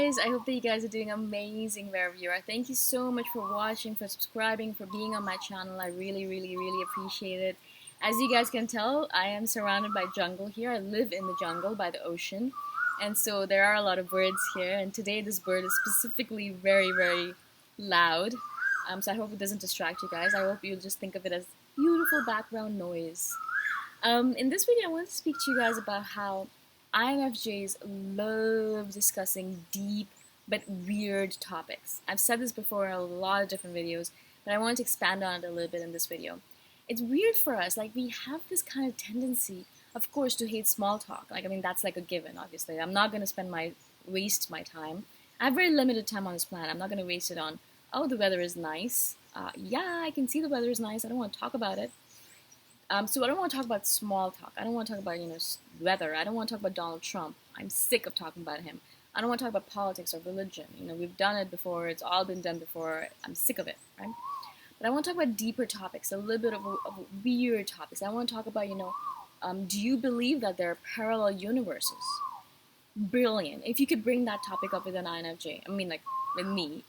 guys, I hope that you guys are doing amazing wherever you are. Thank you so much for watching, for subscribing, for being on my channel. I really appreciate it. As you guys can tell, I am surrounded by jungle here. I live in the jungle by the ocean, and so there are a lot of birds here, and today this bird is specifically very loud. So I hope it doesn't distract you guys. I hope you'll just think of it as beautiful background noise. In this video, I want to speak to you guys about how INFJs love discussing deep but weird topics. I've said this before in a lot of different videos, but I want to expand on it a little bit in this video. It's weird for us, like we have this kind of tendency, of course, to hate small talk. That's like a given, obviously. I'm not going to waste my time. I have very limited time on this planet. I'm not going to waste it on, oh, the weather is nice. Yeah, I can see the weather is nice. I don't want to talk about it. So I don't want to talk about small talk. I don't want to talk about, weather. I don't want to talk about Donald Trump. I'm sick of talking about him. I don't want to talk about politics or religion. We've done it before. It's all been done before. I'm sick of it, right? But I want to talk about deeper topics, a little bit of weird topics. I want to talk about, do you believe that there are parallel universes? Brilliant. If you could bring that topic up with an INFJ, with me,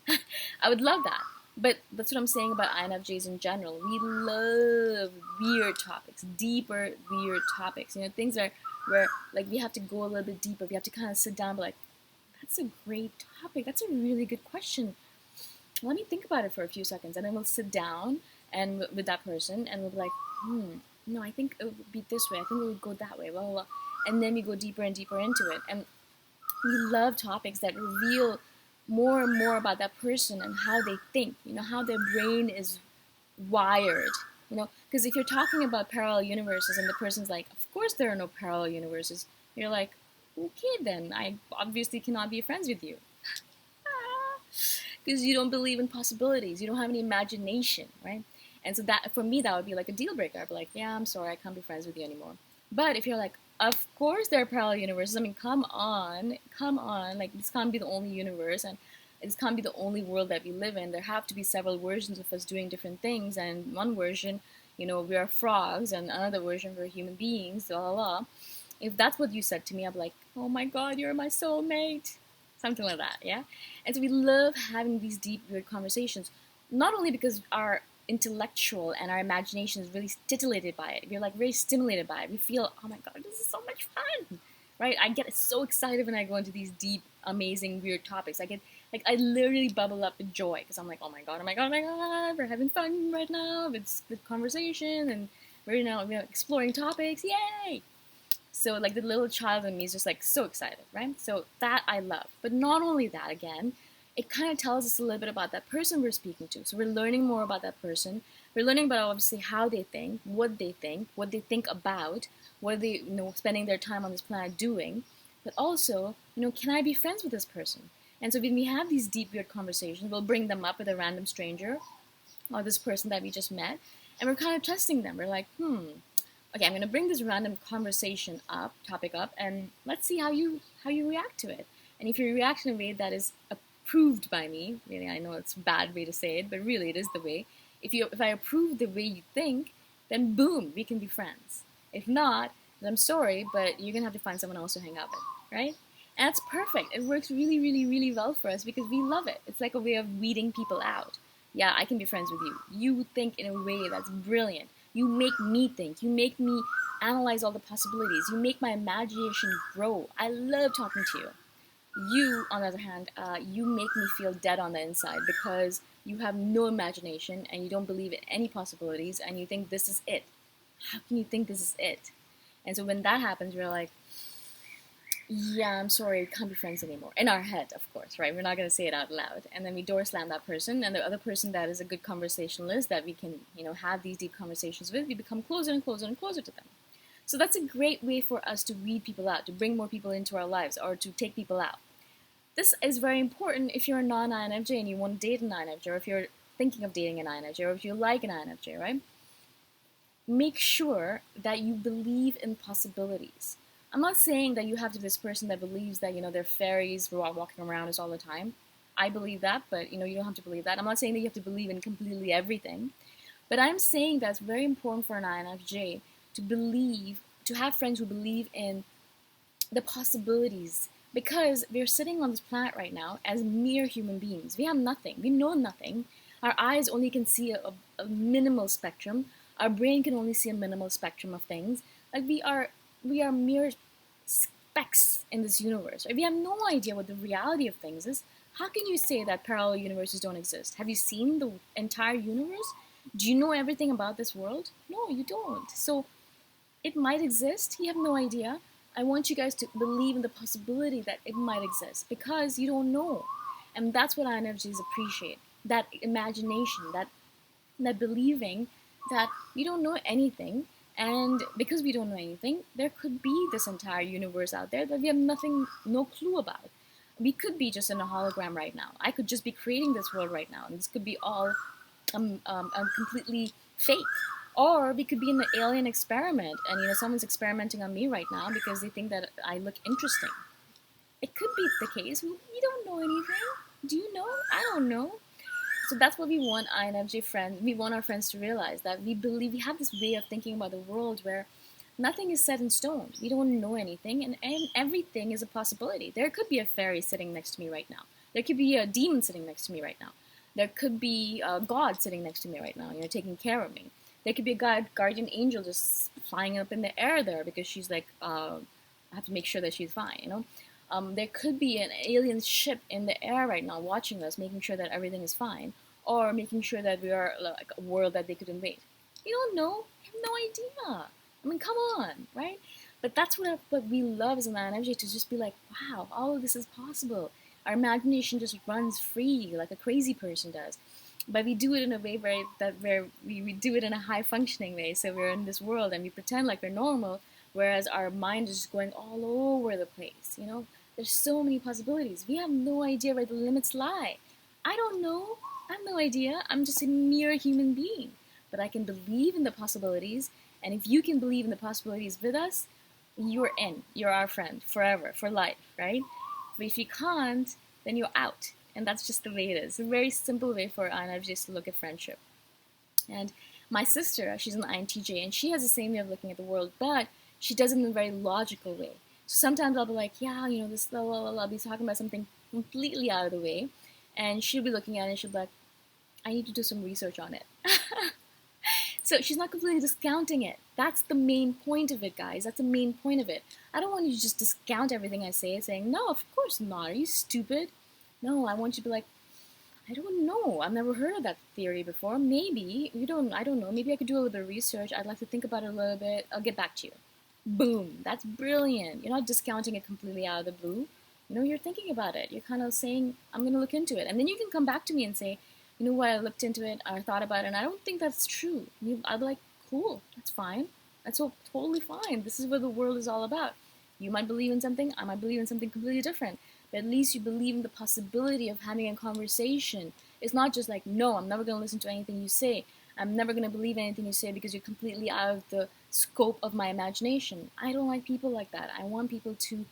I would love that. But that's what I'm saying about INFJs in general. We love weird topics, deeper weird topics. Things where like we have to go a little bit deeper. We have to kind of sit down and be like, that's a great topic. That's a really good question. Let me think about it for a few seconds. And then we'll sit down and with that person and we'll be like, no, I think it would be this way. I think it would go that way, blah, blah, blah. And then we go deeper and deeper into it. And we love topics that reveal more and more about that person and how they think, how their brain is wired, because if you're talking about parallel universes and the person's like, of course there are no parallel universes, you're like, okay, then I obviously cannot be friends with you. Because you don't believe in possibilities, you don't have any imagination, right? And so that, for me, that would be like a deal breaker. I'd be like, yeah, I'm sorry, I can't be friends with you anymore. But if you're like, of course there are parallel universes. Come on. Like, this can't be the only universe, and this can't be the only world that we live in. There have to be several versions of us doing different things, and one version, we are frogs, and another version we're human beings, blah, blah, blah. If that's what you said to me, I'm like, oh my God, you're my soulmate. Something like that, yeah? And so we love having these deep, weird conversations, not only because our intellectual and our imagination is really titillated by it. We're like very stimulated by it. We feel, oh my God, this is so much fun, right? I get so excited when I go into these deep, amazing, weird topics. I literally bubble up with joy because I'm like, oh my God, we're having fun right now. It's good conversation and we're exploring topics, yay! So like the little child in me is just like so excited, right? So that I love. But not only that, again, it kind of tells us a little bit about that person we're speaking to. So we're learning more about that person. We're learning about obviously how they think, what they think about, what they, spending their time on this planet doing. But also, can I be friends with this person? And so when we have these deep, weird conversations, we'll bring them up with a random stranger or this person that we just met, and we're kind of testing them. We're like, okay, I'm going to bring this random topic up, and let's see how you react to it. And if you react in a way that is approved by me, really, I know it's a bad way to say it, but really it is the way. If I approve the way you think, then boom, we can be friends. If not, then I'm sorry, but you're gonna have to find someone else to hang out with, right? And that's perfect. It works really well for us because we love it. It's like a way of weeding people out. Yeah, I can be friends with you. You think in a way that's brilliant. You make me think. You make me analyze all the possibilities. You make my imagination grow. I love talking to you. You, on the other hand, you make me feel dead on the inside because you have no imagination and you don't believe in any possibilities and you think this is it. How can you think this is it? And so when that happens, we're like, yeah, I'm sorry, we can't be friends anymore. In our head, of course, right? We're not going to say it out loud. And then we door slam that person, and the other person that is a good conversationalist that we can, have these deep conversations with, we become closer and closer and closer to them. So that's a great way for us to weed people out, to bring more people into our lives, or to take people out. This is very important if you're a non-INFJ and you want to date an INFJ, or if you're thinking of dating an INFJ, or if you like an INFJ, right? Make sure that you believe in possibilities. I'm not saying that you have to be this person that believes that, there are fairies walking around us all the time. I believe that, but, you don't have to believe that. I'm not saying that you have to believe in completely everything. But I'm saying that it's very important for an INFJ to have friends who believe in the possibilities Because we're sitting on this planet right now as mere human beings. We have nothing. We know nothing. Our eyes only can see a minimal spectrum. Our brain can only see a minimal spectrum of things. Like we are mere specks in this universe. Right? We have no idea what the reality of things is. How can you say that parallel universes don't exist? Have you seen the entire universe? Do you know everything about this world? No, you don't. So it might exist. You have no idea. I want you guys to believe in the possibility that it might exist because you don't know. And that's what INFJs appreciate. That imagination, that believing that we don't know anything. And because we don't know anything, there could be this entire universe out there that we have nothing, no clue about. We could be just in a hologram right now. I could just be creating this world right now, and this could be all completely fake. Or we could be in the alien experiment, and someone's experimenting on me right now because they think that I look interesting. It could be the case. We don't know anything. Do you know? I don't know. So that's what we want INFJ friends. We want our friends to realize that we believe we have this way of thinking about the world where nothing is set in stone. We don't know anything, and everything is a possibility. There could be a fairy sitting next to me right now. There could be a demon sitting next to me right now. There could be a God sitting next to me right now, taking care of me. There could be a guardian angel just flying up in the air there because she's like, I have to make sure that she's fine. There could be an alien ship in the air right now watching us, making sure that everything is fine, or making sure that we are like a world that they could invade. We don't know. We have no idea. I mean, come on, right? But that's what we love as an INFJ, to just be like, wow, all of this is possible. Our imagination just runs free like a crazy person does. But we do it in a way where we do it in a high functioning way. So we're in this world and we pretend like we're normal, whereas our mind is just going all over the place. There's so many possibilities. We have no idea where the limits lie. I don't know. I have no idea. I'm just a mere human being. But I can believe in the possibilities. And if you can believe in the possibilities with us, you're in. You're our friend forever, for life, right? But if you can't, then you're out. And that's just the way it is. A very simple way for INFJs to look at friendship. And my sister, she's an INTJ, and she has the same way of looking at the world, but she does it in a very logical way. So sometimes I'll be like, yeah, this, blah, blah, blah, I'll be talking about something completely out of the way, and she'll be looking at it and she'll be like, I need to do some research on it. So she's not completely discounting it. That's the main point of it, guys. That's the main point of it. I don't want you to just discount everything I say, saying, no, of course not. Are you stupid? No, I want you to be like, I don't know. I've never heard of that theory before. Maybe. I don't know. Maybe I could do a little bit of research. I'd like to think about it a little bit. I'll get back to you. Boom. That's brilliant. You're not discounting it completely out of the blue. You're thinking about it. You're kind of saying, I'm going to look into it. And then you can come back to me and say, you know what, I looked into it, I thought about it, and I don't think that's true. I'd be like, cool, that's fine. That's totally fine. This is what the world is all about. You might believe in something, I might believe in something completely different. But at least you believe in the possibility of having a conversation. It's not just like, no, I'm never going to listen to anything you say. I'm never going to believe anything you say because you're completely out of the scope of my imagination. I don't like people like that. I want people to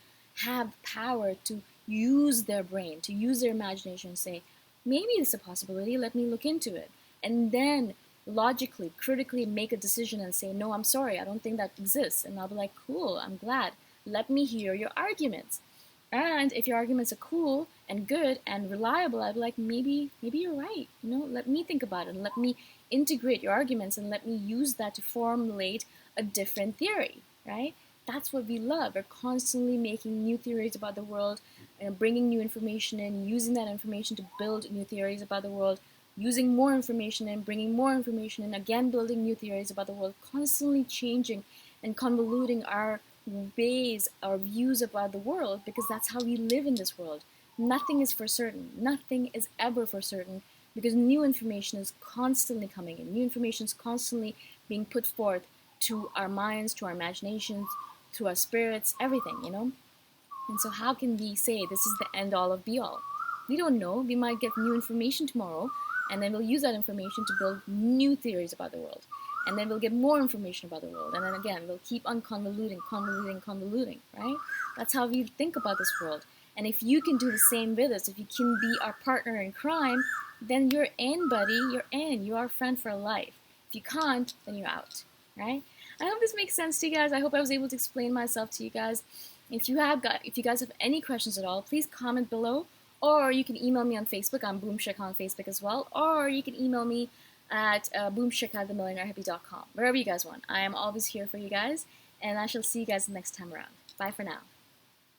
have power to use their brain, to use their imagination and say, maybe it's a possibility, let me look into it. And then logically, critically make a decision and say, no, I'm sorry, I don't think that exists. And I'll be like, cool, I'm glad. Let me hear your arguments. And if your arguments are cool and good and reliable, I'll be like, maybe you're right. Let me think about it and let me integrate your arguments and let me use that to formulate a different theory, right? That's what we love. We're constantly making new theories about the world and bringing new information in, using that information to build new theories about the world, using more information in, bringing more information in, again building new theories about the world, constantly changing and convoluting our ways, our views about the world, because that's how we live in this world. Nothing is for certain. Nothing is ever for certain because new information is constantly coming in. New information is constantly being put forth to our minds, to our imaginations, to our spirits, everything. And so how can we say this is the end all of be all? We don't know. We might get new information tomorrow, and then we'll use that information to build new theories about the world. And then we'll get more information about the world. And then again, we'll keep on convoluting, right? That's how we think about this world. And if you can do the same with us, if you can be our partner in crime, then you're in, buddy. You're in. You're our friend for life. If you can't, then you're out, right? I hope this makes sense to you guys. I hope I was able to explain myself to you guys. If you guys have any questions at all, please comment below, or you can email me on Facebook. I'm Boom Shikha on Facebook as well, or you can email me at boomshikha@themillionairehippie.com. Wherever you guys want. I am always here for you guys, and I shall see you guys next time around. Bye for now.